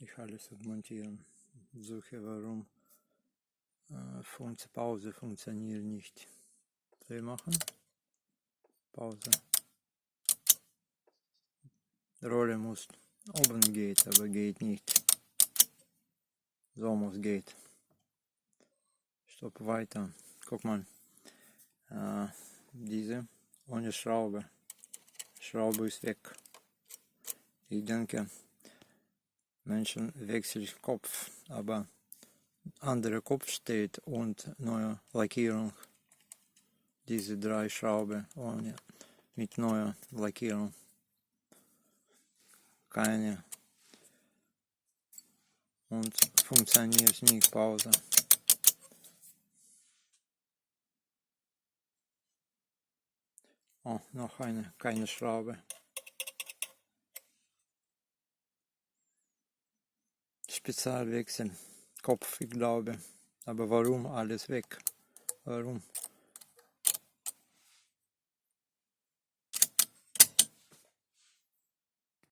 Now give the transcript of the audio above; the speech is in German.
ich alles montieren. Suche, warum Pause funktioniert nicht. Play machen. Pause. Rolle muss oben geht, aber geht nicht. So muss geht. Stopp, weiter. Guck mal. Diese ohne Schraube. Schraube ist weg. Ich denke, Menschen wechseln Kopf, aber anderer Kopf steht und neue Lackierung. Diese 3 Schrauben ohne, mit neuer Lackierung. Keine. Und funktioniert nicht. Pause. Oh, noch keine Schraube. Spezialwechsel. Kopf, ich glaube. Aber warum alles weg? Warum?